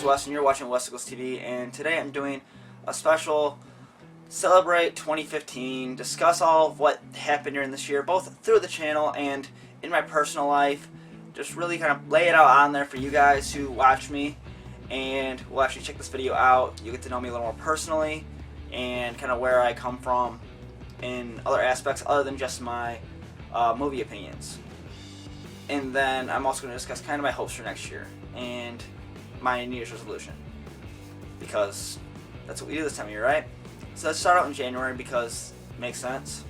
Wes, and you're watching Westicles TV, and today I'm doing a special Celebrate 2015, discuss all of what happened during this year, both through the channel and in my personal life. Just really kind of lay it out on there for you guys who watch me, and will actually check this video out. You get to know me a little more personally, and kind of where I come from in other aspects other than just my movie opinions. And then I'm also going to discuss kind of my hopes for next year, and my New Year's resolution, because that's what we do this time of year, right? So let's start out in January because it makes sense.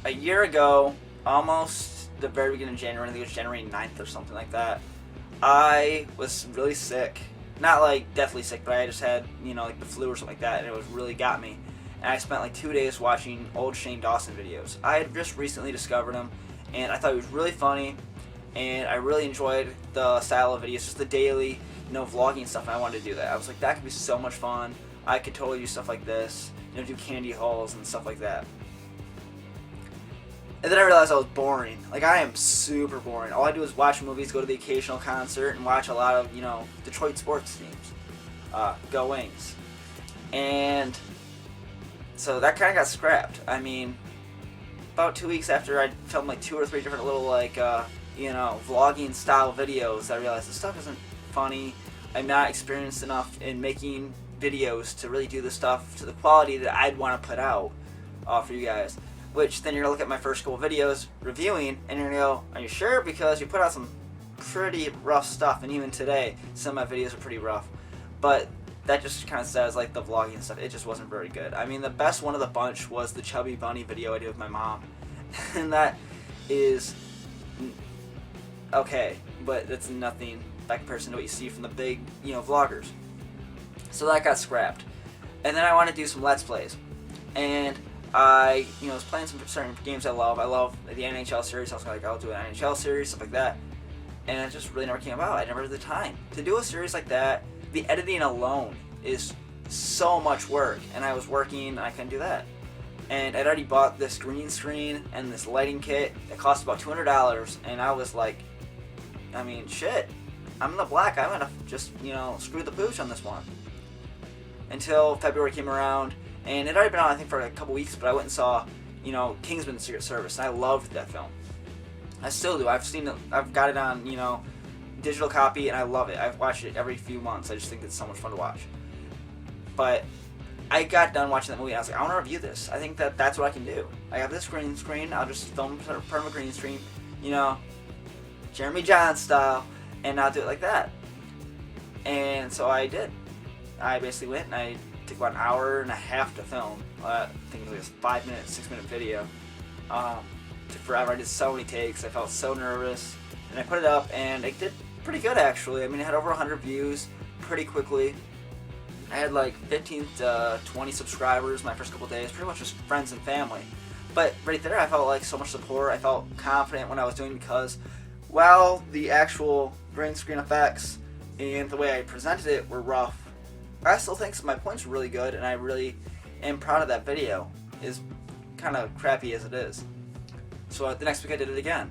A year ago, almost the very beginning of January, I think it was January 9th or something like that, I was really sick. Not like deathly sick, but I just had, like the flu or something like that, and it was really got me. And I spent like 2 days watching old Shane Dawson videos. I had just recently discovered him, and I thought he was really funny, and I really enjoyed the style of videos, just the daily, vlogging stuff, and I wanted to do that. I was like, that could be so much fun. I could totally do stuff like this, do candy hauls and stuff like that. And then I realized I was boring. Like, I am super boring. All I do is watch movies, go to the occasional concert, and watch a lot of, Detroit sports teams. Go Wings. And so that kind of got scrapped. I mean, about 2 weeks after I filmed like 2 or 3 different little vlogging style videos, I realized this stuff isn't funny. I'm not experienced enough in making videos to really do the stuff to the quality that I'd want to put out for you guys. Which then you're going to look at my first couple videos reviewing, and you're going to go, are you sure? Because you put out some pretty rough stuff, and even today some of my videos are pretty rough. But that just kind of says, like, the vlogging stuff, it just wasn't very good. I mean, the best one of the bunch was the Chubby Bunny video I did with my mom. And that is okay, but it's nothing by comparison to what you see from the big, vloggers. So that got scrapped. And then I wanted to do some Let's Plays. And I, was playing some certain games I love. I love the NHL series. I was like, I'll do an NHL series, stuff like that. And it just really never came about. I never had the time. To do a series like that, the editing alone is so much work. And I was working, and I couldn't do that. And I'd already bought this green screen and this lighting kit. It cost about $200. And I was like, I mean, shit. I'm in the black. I'm gonna just, screw the pooch on this one. Until February came around, and it had already been on, I think, for a couple weeks, but I went and saw, Kingsman: The Secret Service, and I loved that film. I still do. I've seen it. I've got it on, digital copy, and I love it. I've watched it every few months. I just think it's so much fun to watch. But I got done watching that movie, and I was like, I want to review this. I think that's what I can do. I have this green screen. I'll just film part of a green screen, Jeremy John style, and I'll do it like that. And so I did. I basically went and I took about an hour and a half to film. I think it was like a 5-minute, 6-minute video. Took forever. I did so many takes. I felt so nervous. And I put it up, and it did pretty good, actually. I mean, it had over 100 views pretty quickly. I had like 15 to 20 subscribers my first couple days, pretty much just friends and family. But right there, I felt like so much support. I felt confident when I was doing, because while the actual green screen effects and the way I presented it were rough, I still think my points were really good, and I really am proud of that video, as kind of crappy as it is. So the next week I did it again.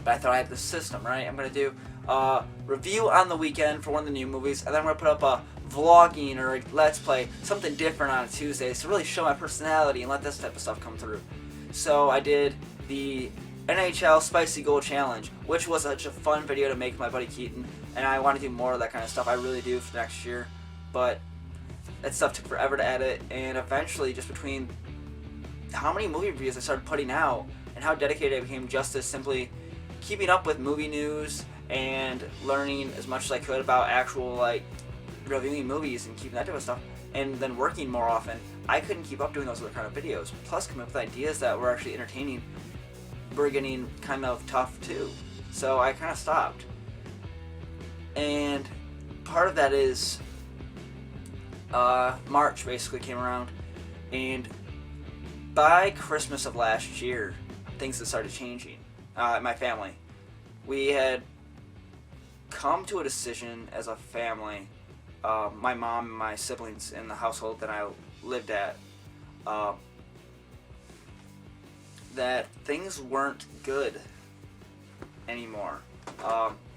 But I thought I had the system, right? I'm going to do a review on the weekend for one of the new movies, and then I'm going to put up a vlogging or a Let's Play, something different on a Tuesday, to really show my personality and let this type of stuff come through. So I did the NHL Spicy Goal Challenge, which was such a fun video to make with my buddy Keaton, and I want to do more of that kind of stuff. I really do for next year. But that stuff took forever to edit, and eventually, just between how many movie reviews I started putting out and how dedicated I became just to simply keeping up with movie news and learning as much as I could about actual, reviewing movies and keeping that type of stuff, and then working more often, I couldn't keep up doing those other kind of videos. Plus, coming up with ideas that were actually entertaining were getting kind of tough too. So I kind of stopped. And part of that is March basically came around, and by Christmas of last year, things had started changing in my family. We had come to a decision as a family, my mom and my siblings in the household that I lived at, that things weren't good anymore.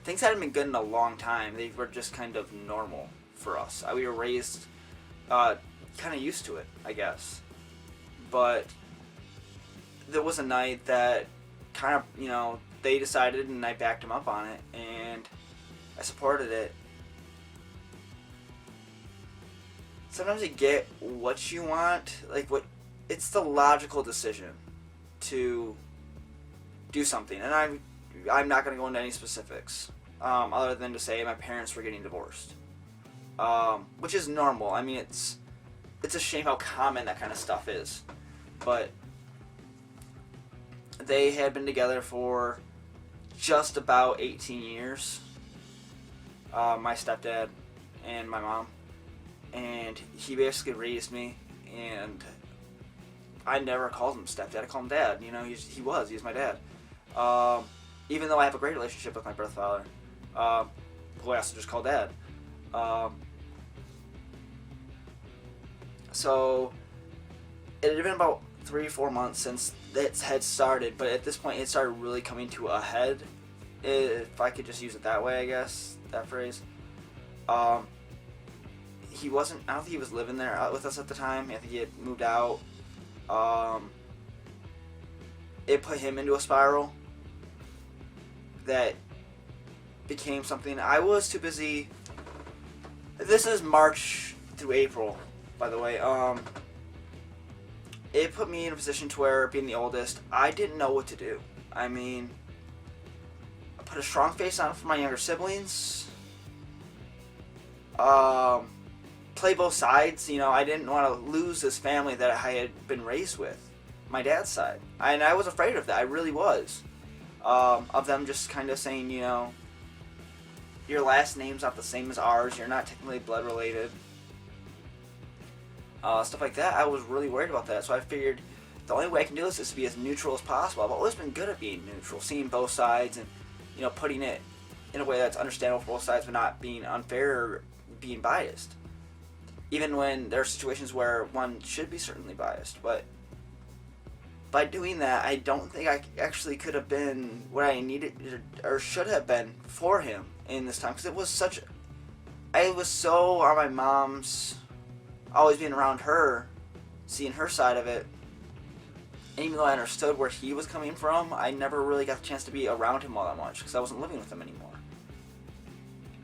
things hadn't been good in a long time. They were just kind of normal for us. We were raised kind of used to it, I guess. But there was a night that kind of, they decided and I backed them up on it and I supported it. Sometimes you get what you want, it's the logical decision to do something. And I'm not going to go into any specifics, other than to say my parents were getting divorced. Which is normal. I mean, it's a shame how common that kind of stuff is. But they had been together for just about 18 years. My stepdad and my mom. And he basically raised me, and I never called him stepdad. I called him dad. He was my dad. Even though I have a great relationship with my birth father, who I also just call dad. So it had been about 3-4 months since it had started, but at this point it started really coming to a head, if I could just use it that way, I guess, that phrase. I don't think he was living there with us at the time. I think he had moved out. It put him into a spiral that became something. I was too busy. This is March through April, by the way. It put me in a position to where, being the oldest, I didn't know what to do. I mean, I put a strong face on for my younger siblings. Play both sides. I didn't want to lose this family that I had been raised with, my dad's side. And I was afraid of that. I really was. Of them just kind of saying, your last name's not the same as ours. You're not technically blood related. Stuff like that. I was really worried about that. So I figured the only way I can do this is to be as neutral as possible. I've always been good at being neutral, seeing both sides and, putting it in a way that's understandable for both sides, but not being unfair or being biased. Even when there are situations where one should be certainly biased. But by doing that, I don't think I actually could have been what I needed or should have been for him in this time. Because I was so on my mom's, always being around her, seeing her side of it. And even though I understood where he was coming from, I never really got the chance to be around him all that much because I wasn't living with him anymore.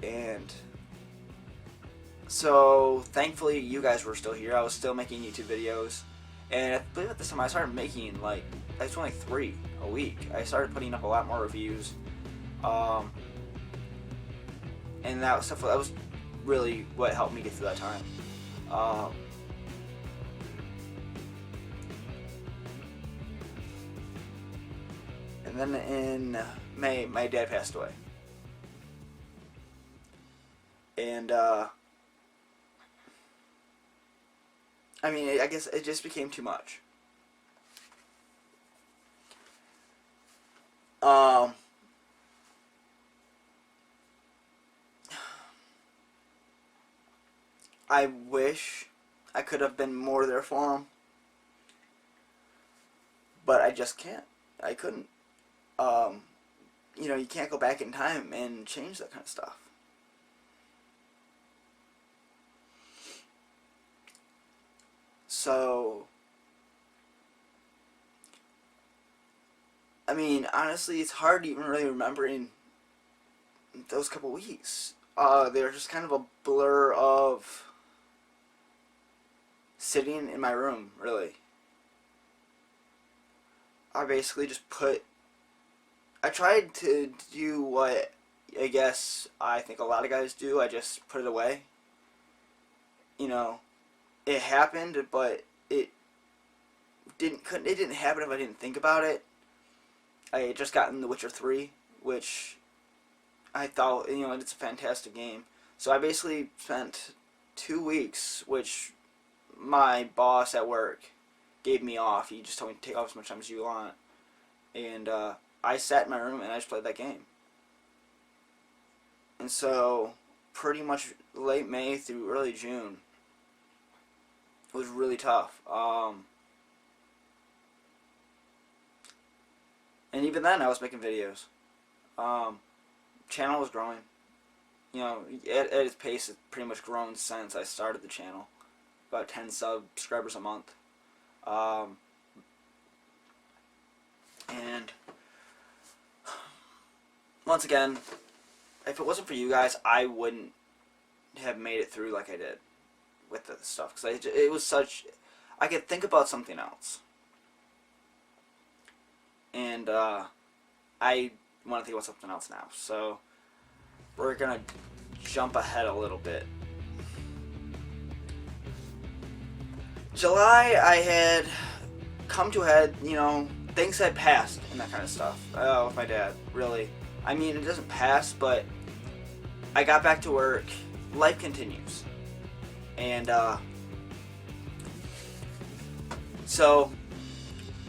And so, thankfully, you guys were still here. I was still making YouTube videos. And I believe at this time I started making, I was only 3 a week. I started putting up a lot more reviews. And that was really what helped me get through that time. And then in May, my dad passed away. And, I guess it just became too much. I wish I could have been more there for him, but I just can't. I couldn't. You can't go back in time and change that kind of stuff. So, honestly, it's hard to even really remember in those couple weeks. They're just kind of a blur of sitting in my room, really. I basically just I tried to do what I guess I think a lot of guys do. I just put it away. It happened, but it didn't happen if I didn't think about it. I had just gotten The Witcher 3, which I thought, it's a fantastic game. So I basically spent 2 weeks, which my boss at work gave me off. He just told me to take off as much time as you want. And I sat in my room and I just played that game. And so, pretty much late May through early June, it was really tough. And even then, I was making videos. channel was growing. You know, at its pace, it's pretty much grown since I started the channel. About 10 subscribers a month. And once again, if it wasn't for you guys, I wouldn't have made it through like I did with the stuff. Because it was such... I could think about something else. And I want to think about something else now. So we're going to jump ahead a little bit. July, I had come to a head, you know, things had passed and that kind of stuff. With my dad, really. I mean, it doesn't pass, but I got back to work. Life continues. And, so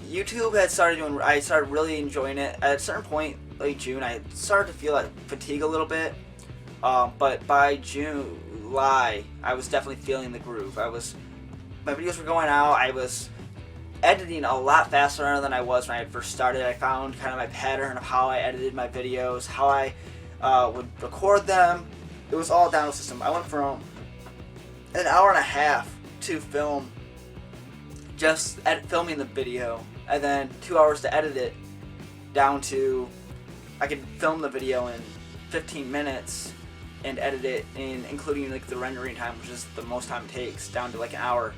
YouTube had started doing, I started really enjoying it. At a certain point, late June, I started to feel like fatigue a little bit. But by July, I was definitely feeling the groove. My videos were going out. I was editing a lot faster than I was when I first started. I found kind of my pattern of how I edited my videos, how I would record them. It was all down the system. I went from an hour and a half to film, just filming the video, and then 2 hours to edit it, down to I could film the video in 15 minutes and edit it in, including like the rendering time, which is the most time it takes, down to like an hour,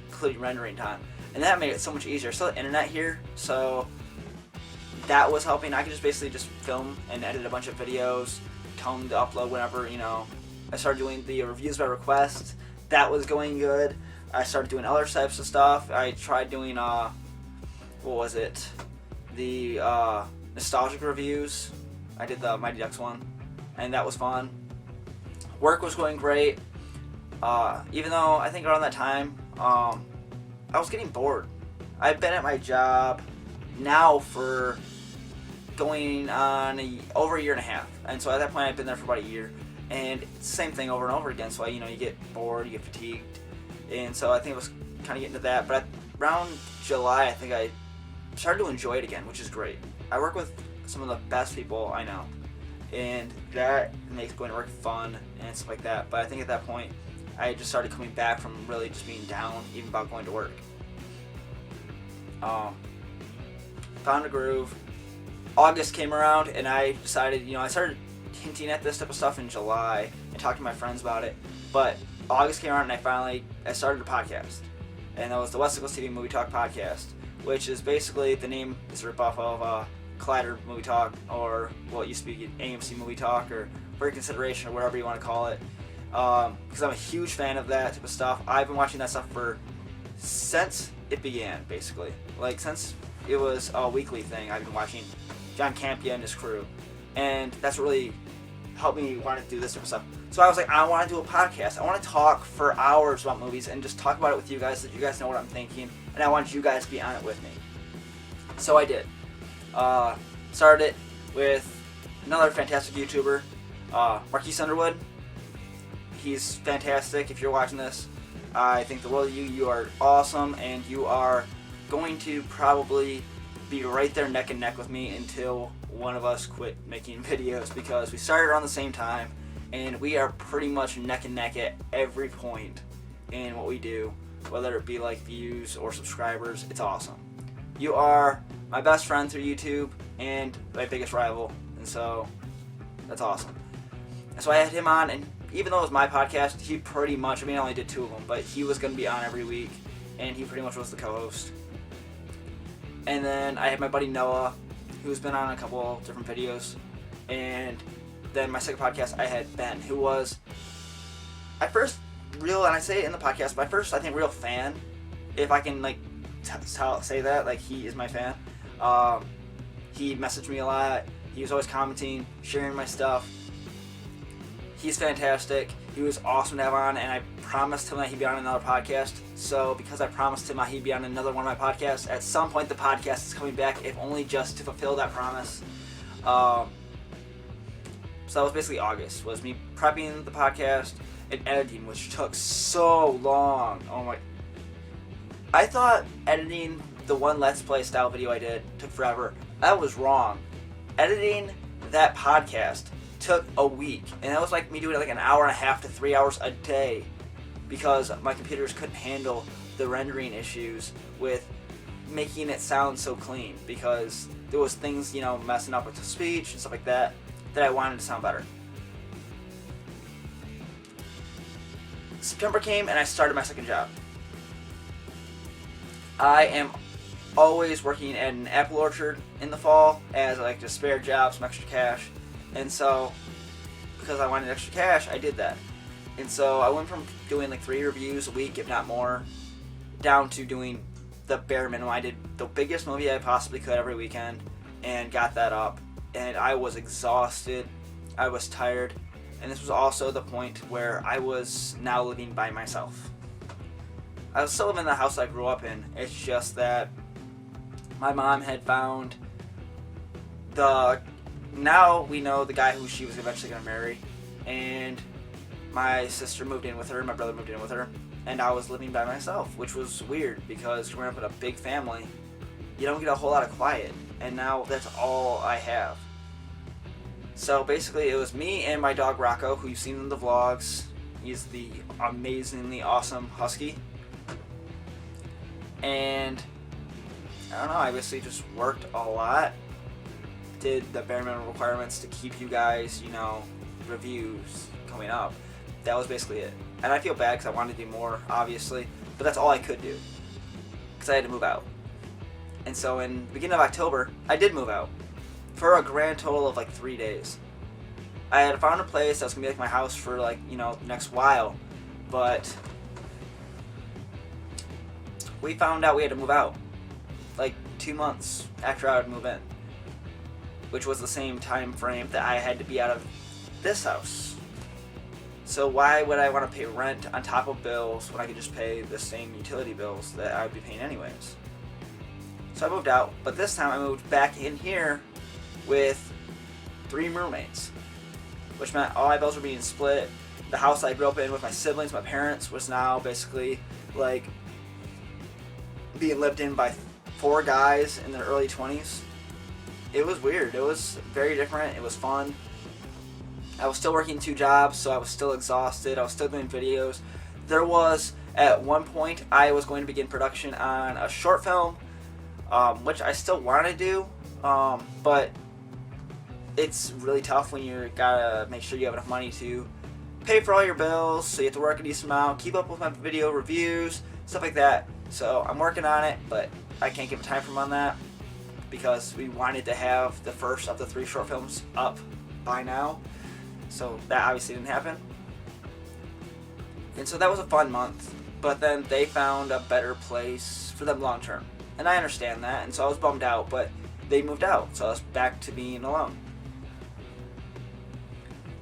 including rendering time. And that made it so much easier. Still the internet here, so that was helping. I could just basically just film and edit a bunch of videos, tell them to upload whenever, you know. I started doing the reviews by request. That was going good. I started doing other types of stuff. I tried doing, what was it? The nostalgic reviews. I did the Mighty Ducks one, and that was fun. Work was going great. Even though I think around that time, I was getting bored. I've been at my job now for going on over a year and a half, and so at that point I've been there for about a year, and it's the same thing over and over again. So you know, you get bored, you get fatigued, and so I think it was kind of getting to that. But around July, I think I started to enjoy it again, which is great. I work with some of the best people I know, and that makes going to work fun and stuff like that. But I think at that point, I just started coming back from really just being down, even about going to work. Found a groove. August came around, and I decided, you know, I started hinting at this type of stuff in July and talking to my friends about it. But August came around, and I started a podcast, and that was the West Coast TV Movie Talk podcast, which is basically, the name is a ripoff of Collider Movie Talk, or what used to be AMC Movie Talk, or for consideration, or whatever you want to call it. Because I'm a huge fan of that type of stuff. I've been watching that stuff since it began, basically. Like, since it was a weekly thing, I've been watching John Campia and his crew. And that's really helped me want to do this type of stuff. So I was like, I want to do a podcast. I want to talk for hours about movies and just talk about it with you guys so that you guys know what I'm thinking. And I want you guys to be on it with me. So I did. Started it with another fantastic YouTuber, Marquise Underwood. He's fantastic. If you're watching this, I think the world of you. You are awesome, and you are going to probably be right there neck and neck with me until one of us quit making videos, because we started around the same time, and we are pretty much neck and neck at every point in what we do, whether it be like views or subscribers. It's awesome. You are my best friend through YouTube and my biggest rival, and so that's awesome. And so I had him on, and even though it was my podcast, he pretty much, I mean, I only did 2 of them, but he was going to be on every week, and he pretty much was the co-host. And then I had my buddy Noah, who's been on a couple different videos, and then my second podcast, I had Ben, who was, at first, real, and I say it in the podcast, but at first, I think real fan, if I can, like, say that, like, he is my fan. He messaged me a lot, he was always commenting, sharing my stuff. He's fantastic. He was awesome to have on, and I promised him that he'd be on another podcast. So because I promised him that he'd be on another one of my podcasts, at some point the podcast is coming back, if only just to fulfill that promise. So that was basically August, was me prepping the podcast and editing, which took so long. Oh my. I thought editing the one Let's Play style video I did took forever. That was wrong. Editing that podcast took a week, and that was like me doing like an hour and a half to 3 hours a day because my computers couldn't handle the rendering issues with making it sound so clean, because there was things, you know, messing up with the speech and stuff like that I wanted to sound better. September came and I started my second job. I am always working at an apple orchard in the fall as like just spare job, some extra cash. And so, because I wanted extra cash, I did that. And so I went from doing like 3 reviews a week, if not more, down to doing the bare minimum. I did the biggest movie I possibly could every weekend and got that up. And I was exhausted. I was tired. And this was also the point where I was now living by myself. I was still living in the house I grew up in. It's just that my mom had found now we know the guy who she was eventually going to marry. And my sister moved in with her, my brother moved in with her, and I was living by myself, which was weird because growing up in a big family, you don't get a whole lot of quiet. And now that's all I have. So basically it was me and my dog Rocco, who you've seen in the vlogs. He's the amazingly awesome husky. And I don't know, I basically just worked a lot. Did the bare minimum requirements to keep you guys, you know, reviews coming up. That was basically it. And I feel bad because I wanted to do more, obviously. But that's all I could do. Because I had to move out. And so in the beginning of October, I did move out. For a grand total of like 3 days. I had found a place that was going to be like my house for like, you know, the next while. But we found out we had to move out. Like 2 months after I would move in. Which was the same time frame that I had to be out of this house. So why would I want to pay rent on top of bills when I could just pay the same utility bills that I would be paying anyways? So I moved out, but this time I moved back in here with 3 roommates, which meant all my bills were being split. The house I grew up in with my siblings, my parents, was now basically like being lived in by 4 guys in their early 20s. It was weird. It was very different. It was fun. I was still working 2 jobs, so I was still exhausted. I was still doing videos. There was, at one point, I was going to begin production on a short film, which I still want to do, but it's really tough when you gotta make sure you have enough money to pay for all your bills, so you have to work a decent amount, keep up with my video reviews, stuff like that. So I'm working on it, but I can't give a time frame on that because we wanted to have the first of the 3 short films up by now. So that obviously didn't happen. And so that was a fun month, but then they found a better place for them long term. And I understand that, and so I was bummed out, but they moved out, so I was back to being alone.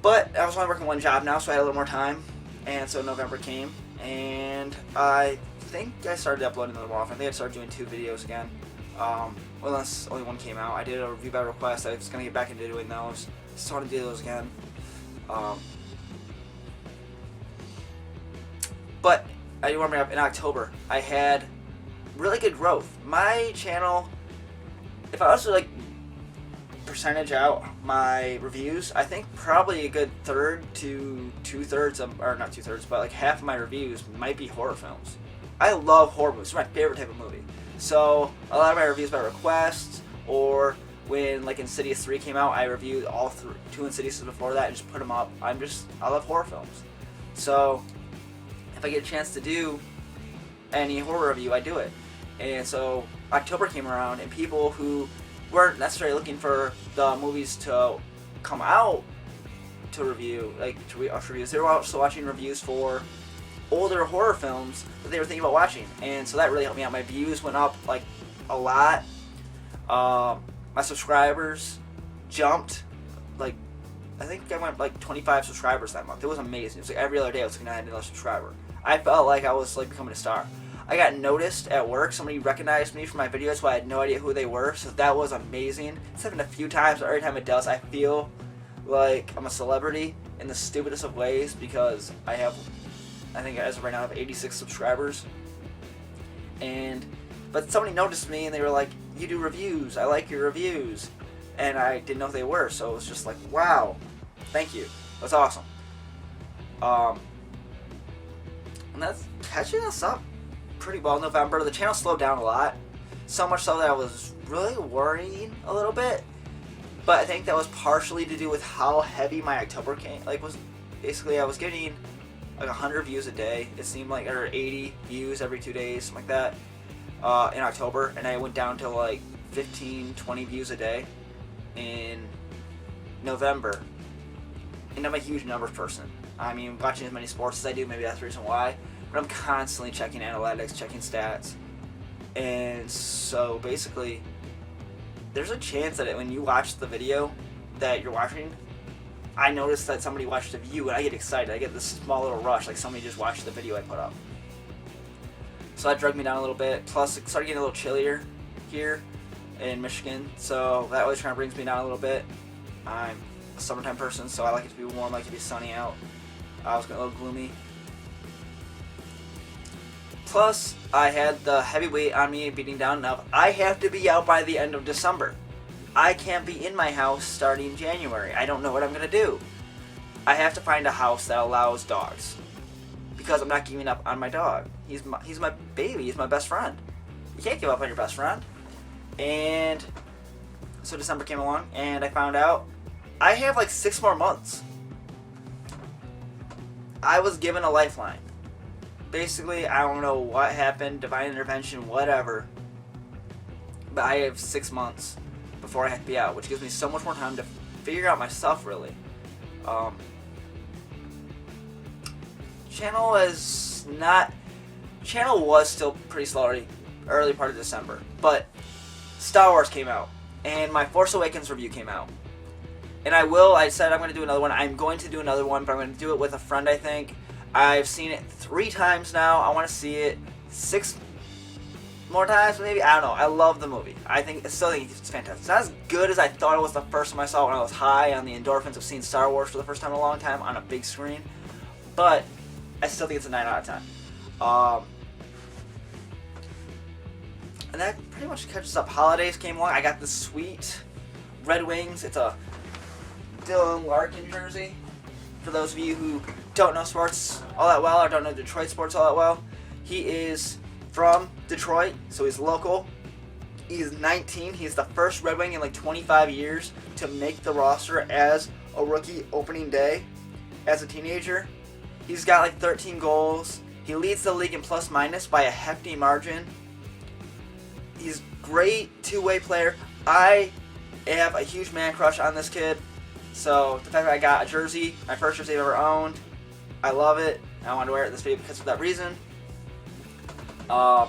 But I was only working 1 job now, so I had a little more time, and so November came, and I think I started uploading a little more often. I think I started doing 2 videos again. Well, unless only 1 came out. I did a review by request. I was going to get back into doing those. So I want to do those again. But I do want to bring up, in October, I had really good growth. My channel, if I was to like percentage out my reviews, I think probably a good 1/3 to 2/3 of, or not 2/3, but like half of my reviews might be horror films. I love horror movies. It's my favorite type of movie. So a lot of my reviews by request, or when like Insidious 3 came out, I reviewed all 2 Insidiouses before that and just put them up. I love horror films. So if I get a chance to do any horror review, I do it. And so October came around, and people who weren't necessarily looking for the movies to come out to review, like to reviews, they were also watching reviews for older horror films that they were thinking about watching. And so that really helped me out. My views went up like a lot. My subscribers jumped, like, I think I went like 25 subscribers that month. It was amazing. It was like every other day I was looking at another subscriber. I felt like I was like becoming a star. I got noticed at work. Somebody recognized me from my videos, but I had no idea who they were, so that was amazing. It's happened a few times, but every time it does, I feel like I'm a celebrity in the stupidest of ways, because I think as of right now I have 86 subscribers. But somebody noticed me and they were like, "You do reviews, I like your reviews." And I didn't know who they were, so it was just like, wow. Thank you. That's awesome. And that's catching us up pretty well in November. The channel slowed down a lot. So much so that I was really worrying a little bit. But I think that was partially to do with how heavy my October was. Basically, I was getting like 100 views a day. It seemed like, or 80 views every 2 days, something like that, in October. And I went down to like 15, 20 views a day in November. And I'm a huge numbers person. I mean, watching as many sports as I do, maybe that's the reason why. But I'm constantly checking analytics, checking stats. And so basically, there's a chance that when you watch the video that you're watching, I notice that somebody watched a view and I get excited. I get this small little rush, like somebody just watched the video I put up. So that dragged me down a little bit. Plus, it started getting a little chillier here in Michigan, so that always kind of brings me down a little bit. I'm a summertime person, so I like it to be warm, I like it to be sunny out. I was getting a little gloomy. Plus, I had the heavy weight on me beating down enough. I have to be out by the end of December. I can't be in my house starting January. I don't know what I'm going to do. I have to find a house that allows dogs. Because I'm not giving up on my dog. He's my baby. He's my best friend. You can't give up on your best friend. And so December came along, and I found out I have like 6 more months. I was given a lifeline. Basically, I don't know what happened, divine intervention, whatever. But I have 6 months before I have to be out, which gives me so much more time to figure out myself, really. Channel was still pretty slow early part of December, but Star Wars came out, and my Force Awakens review came out. And I said I'm going to do another one. I'm going to do another one, but I'm going to do it with a friend, I think. I've seen it 3 times now. I want to see it 6 more times, maybe. I don't know. I love the movie. I still think it's fantastic. It's not as good as I thought it was the first time I saw it when I was high on the endorphins of seeing Star Wars for the first time in a long time on a big screen. But I still think it's a 9 out of 10. And that pretty much catches up. Holidays came along. I got this sweet Red Wings. It's a Dylan Larkin jersey. For those of you who don't know sports all that well or don't know Detroit sports all that well, he is from Detroit, so he's local. He's 19. He's the first Red Wing in like 25 years to make the roster as a rookie opening day as a teenager. He's got like 13 goals. He leads the league in plus minus by a hefty margin. He's great two-way player. I have a huge man crush on this kid. So the fact that I got a jersey, my first jersey I've ever owned, I love it. I wanted to wear it in this video because of that reason. So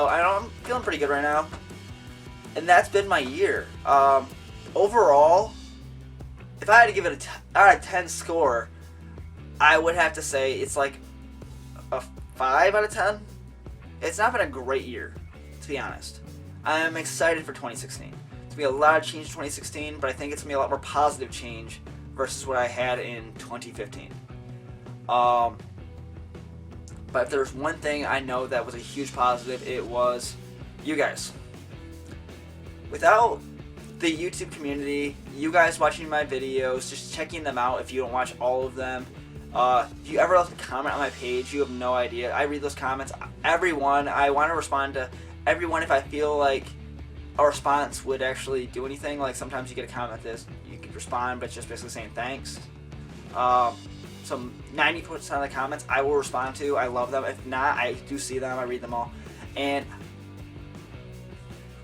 I'm feeling pretty good right now. And that's been my year. Overall, if I had to give it out of 10 score, I would have to say it's like a 5 out of 10. It's not been a great year, to be honest. I'm excited for 2016. It's going to be a lot of change in 2016, but I think it's going to be a lot more positive change versus what I had in 2015. But if there's one thing I know that was a huge positive, it was you guys. Without the YouTube community, you guys watching my videos, just checking them out if you don't watch all of them. If you ever left a comment on my page, you have no idea. I read those comments. Everyone. I want to respond to everyone if I feel like a response would actually do anything. Like sometimes you get a comment like this, you can respond, but it's just basically saying thanks. So 90% of the comments I will respond to. I love them. If not, I do see them. I read them all. And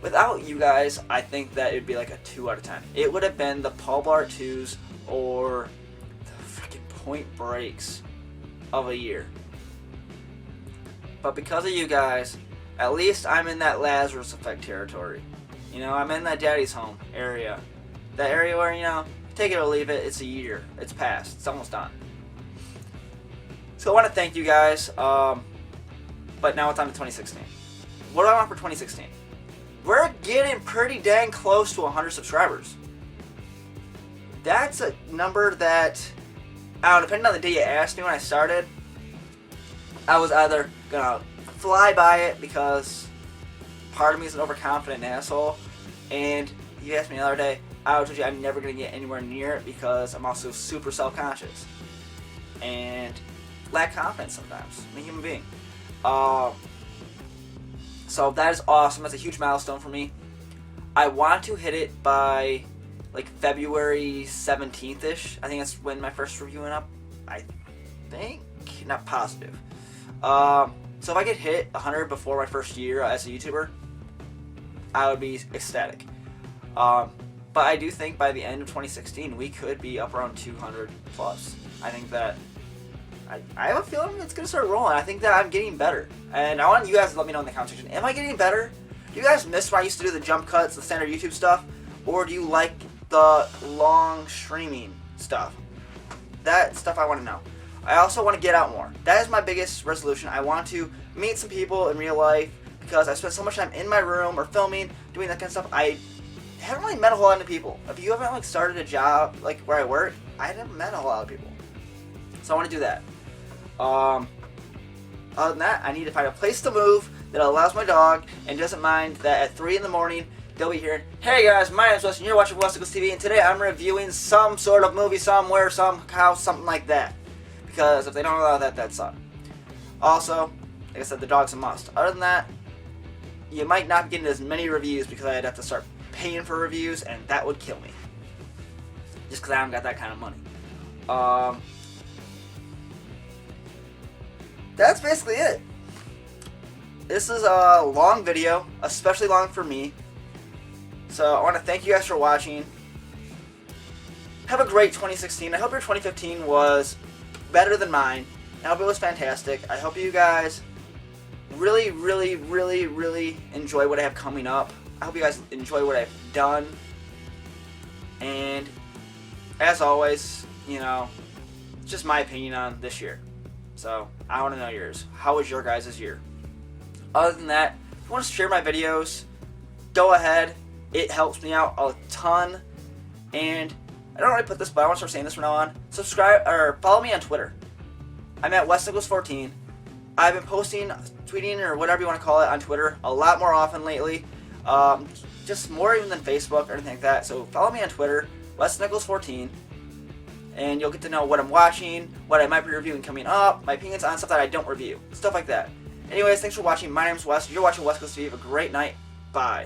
without you guys, I think that it would be like a 2 out of 10. It would have been the Paul Blart 2s or the freaking Point Breaks of a year. But because of you guys, at least I'm in that Lazarus Effect territory. You know, I'm in that daddy's home area. That area where, you know, take it or leave it, it's a year. It's past. It's almost done. So I want to thank you guys. But now it's on to 2016. What do I want for 2016? We're getting pretty dang close to 100 subscribers. That's a number that, I don't know, depending on the day you asked me when I started, I was either going to fly by it because part of me is an overconfident asshole, and you asked me the other day, I told you I'm never going to get anywhere near it because I'm also super self-conscious and lack confidence sometimes. I'm a human being. So that is awesome. That's a huge milestone for me. I want to hit it by like February 17th-ish. I think that's when my first review went up. I think, not positive. So if I could hit 100 before my first year as a YouTuber, I would be ecstatic. But I do think by the end of 2016, we could be up around 200 plus. I think that I have a feeling it's going to start rolling. I think that I'm getting better. And I want you guys to let me know in the comment section. Am I getting better? Do you guys miss when I used to do the jump cuts, the standard YouTube stuff? Or do you like the long streaming stuff? That stuff I want to know. I also want to get out more. That is my biggest resolution. I want to meet some people in real life because I spent so much time in my room or filming, doing that kind of stuff. I haven't really met a whole lot of people. If you haven't like started a job like where I work, I haven't met a whole lot of people. So I want to do that. Other than that, I need to find a place to move that allows my dog and doesn't mind that at 3 in the morning they'll be hearing, "Hey guys, my name's Wes and you're watching Westicles TV, and today I'm reviewing some sort of movie somewhere, somehow, something like that." Because if they don't allow that, that's sucks. Also, like I said, the dog's a must. Other than that, you might not be getting as many reviews because I'd have to start paying for reviews, and that would kill me. Just because I haven't got that kind of money. That's basically it. This is a long video, especially long for me. So I want to thank you guys for watching. Have a great 2016. I hope your 2015 was better than mine. I hope it was fantastic. I hope you guys really, really, really, really enjoy what I have coming up. I hope you guys enjoy what I've done. And as always, you know, it's just my opinion on this year. So I want to know yours. How was your guys' year? Other than that, if you want to share my videos, go ahead. It helps me out a ton. And I don't really put this, but I want to start saying this from now on. Subscribe or follow me on Twitter. I'm at WesNichols14. I've been posting, tweeting, or whatever you want to call it on Twitter a lot more often lately. Just more even than Facebook or anything like that. So follow me on Twitter, WesNichols14. And you'll get to know what I'm watching, what I might be reviewing coming up, my opinions on stuff that I don't review, stuff like that. Anyways, thanks for watching. My name's Wes. You're watching Westicles TV. Have a great night. Bye.